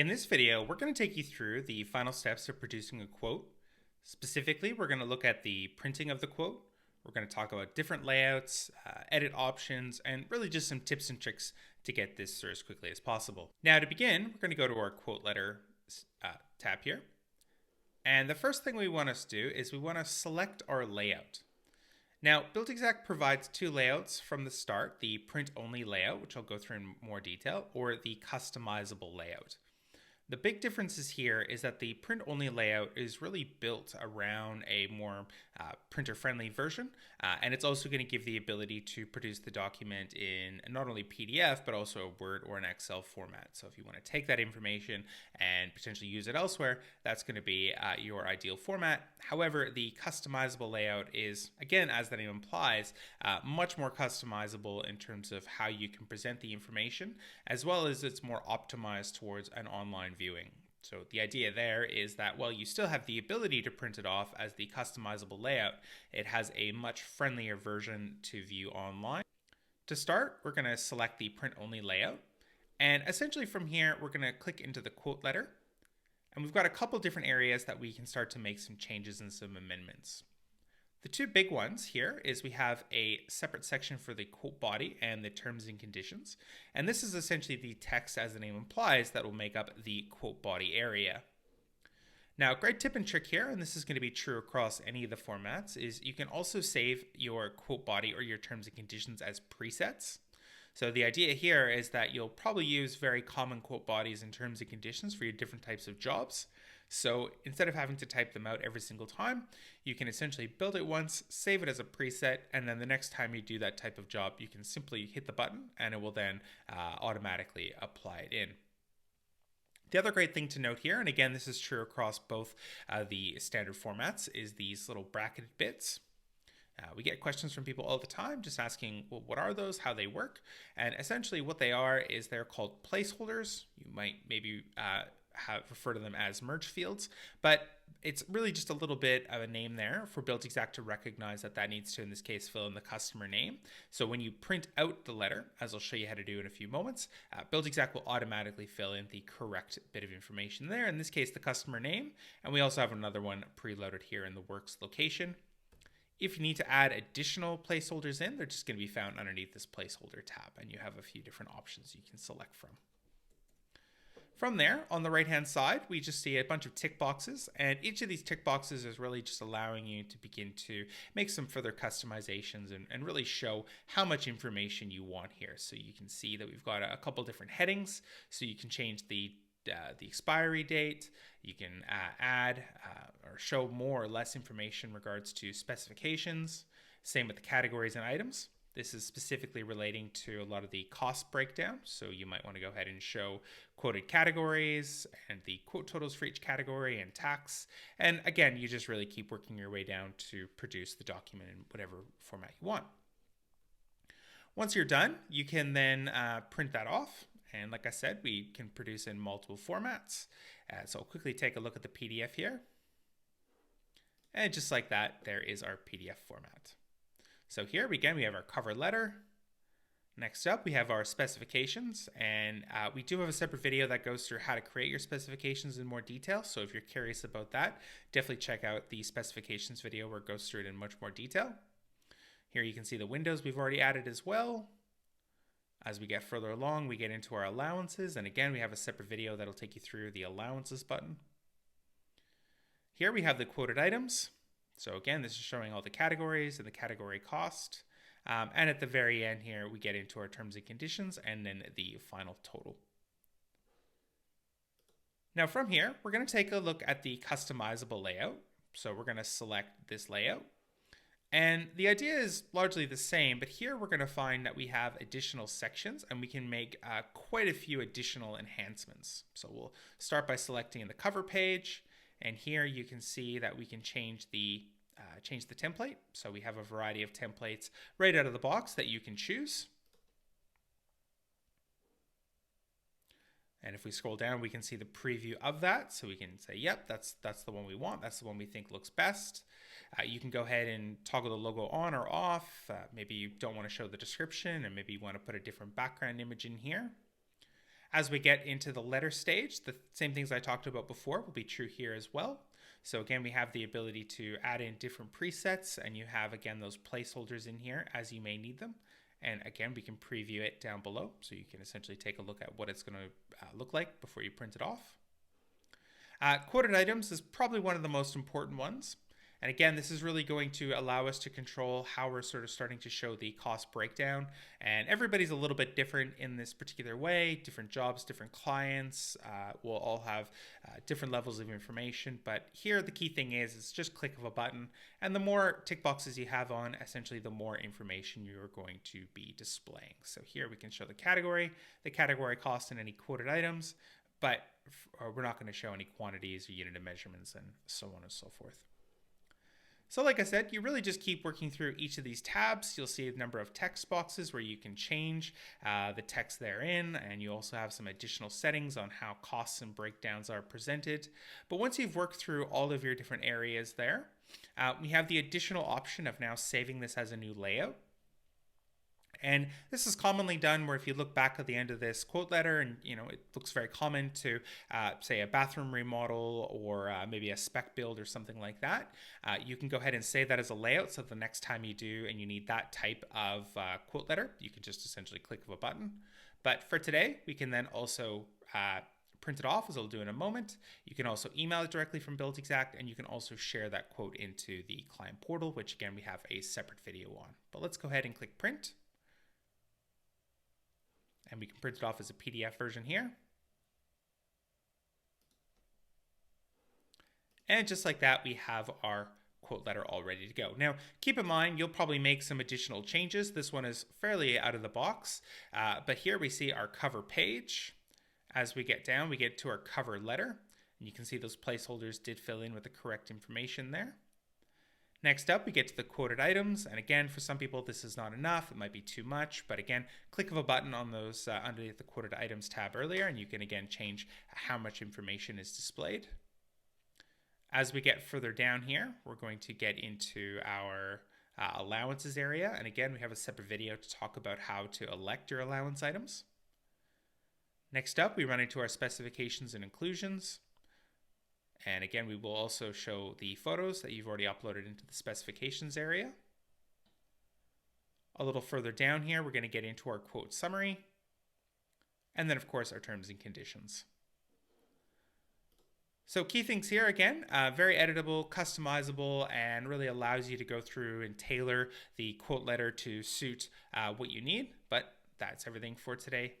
this video, we're going to take you through the final steps of producing a quote. Specifically, we're going to look at the printing of the quote. We're going to talk about different layouts, edit options, and really just some tips and tricks to get this through as quickly as possible. Now to begin, we're going to go to our quote letter tab here. And the first thing we want to do is we want to select our layout. Now, Buildxact provides two layouts from the start, the print-only layout, which I'll go through in more detail, or the customizable layout. The big differences here is that the print-only layout is really built around a more printer-friendly version, and it's also going to give the ability to produce the document in not only PDF, but also a Word or an Excel format. So if you want to take that information and potentially use it elsewhere, that's going to be your ideal format. However, the customizable layout is, again, as the name implies, much more customizable in terms of how you can present the information, as well as it's more optimized towards an online viewing. So the idea there is that while you still have the ability to print it off as the customizable layout, it has a much friendlier version to view online. To start, we're going to select the print-only layout. And essentially from here, we're going to click into the quote letter. And we've got a couple different areas that we can start to make some changes and some amendments. The two big ones here is we have a separate section for the quote body and the terms and conditions. And this is essentially the text, as the name implies, that will make up the quote body area. Now, a great tip and trick here, and this is going to be true across any of the formats, is you can also save your quote body or your terms and conditions as presets. So the idea here is that you'll probably use very common quote bodies and terms and conditions for your different types of jobs. So instead of having to type them out every single time, you can essentially build it once, save it as a preset, and then the next time you do that type of job, you can simply hit the button and it will then automatically apply it in. The other great thing to note here, and again, this is true across both the standard formats, is these little bracketed bits. We get questions from people all the time just asking, well, what are those, how they work? And essentially what they are is they're called placeholders. You might maybe refer to them as merge fields, but it's really just a little bit of a name there for Buildxact to recognize that that needs to, in this case, fill in the customer name. So when you print out the letter, as I'll show you how to do in a few moments, Buildxact will automatically fill in the correct bit of information there, in this case, the customer name. And we also have another one preloaded here in the works location. If you need to add additional placeholders in, they're just going to be found underneath this placeholder tab, and you have a few different options you can select from. From there, on the right-hand side, we just see a bunch of tick boxes, and each of these tick boxes is really just allowing you to begin to make some further customizations and really show how much information you want here. So you can see that we've got a couple different headings, so you can change the expiry date, you can add or show more or less information in regards to specifications, same with the categories and items. This is specifically relating to a lot of the cost breakdown. So you might want to go ahead and show quoted categories and the quote totals for each category and tax. And again, you just really keep working your way down to produce the document in whatever format you want. Once you're done, you can then print that off. And like I said, we can produce in multiple formats. So I'll quickly take a look at the PDF here. And just like that, there is our PDF format. So here, again, we have our cover letter. Next up, we have our specifications, and we do have a separate video that goes through how to create your specifications in more detail. So if you're curious about that, definitely check out the specifications video where it goes through it in much more detail. Here you can see the windows we've already added as well. As we get further along, we get into our allowances, and again, we have a separate video that'll take you through the allowances button. Here we have the quoted items. So again, this is showing all the categories and the category cost. And at the very end here, we get into our terms and conditions and then the final total. Now from here, we're going to take a look at the customizable layout. So we're going to select this layout. And the idea is largely the same, but here we're going to find that we have additional sections and we can make quite a few additional enhancements. So we'll start by selecting the cover page. And here you can see that we can change the template. So we have a variety of templates right out of the box that you can choose. And if we scroll down, we can see the preview of that. So we can say, yep, that's the one we want. That's the one we think looks best. You can go ahead and toggle the logo on or off. Maybe you don't want to show the description, and maybe you want to put a different background image in here. As we get into the letter stage, the same things I talked about before will be true here as well. So again, we have the ability to add in different presets, and you have, again, those placeholders in here as you may need them. And again, we can preview it down below, so you can essentially take a look at what it's going to look like before you print it off. Quoted items is probably one of the most important ones. And again, this is really going to allow us to control how we're sort of starting to show the cost breakdown. And everybody's a little bit different in this particular way. Different jobs, different clients will all have different levels of information. But here, the key thing is it's just click of a button. And the more tick boxes you have on, essentially, the more information you're going to be displaying. So here we can show the category cost, and any quoted items. But we're not going to show any quantities or unit of measurements and so on and so forth. So like I said, you really just keep working through each of these tabs. You'll see a number of text boxes where you can change the text therein, and you also have some additional settings on how costs and breakdowns are presented. But once you've worked through all of your different areas there, we have the additional option of now saving this as a new layout. And this is commonly done where if you look back at the end of this quote letter, and it looks very common to say a bathroom remodel or maybe a spec build or something like that, you can go ahead and save that as a layout. So the next time you do and you need that type of quote letter, you can just essentially click of a button. But for today, we can then also print it off, as I'll do in a moment. You can also email it directly from Buildxact, and you can also share that quote into the client portal, which again, we have a separate video on. But let's go ahead and click print. And we can print it off as a PDF version here. And just like that, we have our quote letter all ready to go. Now, keep in mind, you'll probably make some additional changes. This one is fairly out of the box, but here we see our cover page. As we get down, we get to our cover letter, and you can see those placeholders did fill in with the correct information there. Next up, we get to the quoted items. And again, for some people, this is not enough. It might be too much. But again, click of a button on those underneath the quoted items tab earlier, and you can again change how much information is displayed. As we get further down here, we're going to get into our allowances area. And again, we have a separate video to talk about how to elect your allowance items. Next up, we run into our specifications and inclusions. And again, we will also show the photos that you've already uploaded into the specifications area. A little further down here, we're going to get into our quote summary. And then, of course, our terms and conditions. So key things here, again, very editable, customizable, and really allows you to go through and tailor the quote letter to suit what you need. But that's everything for today.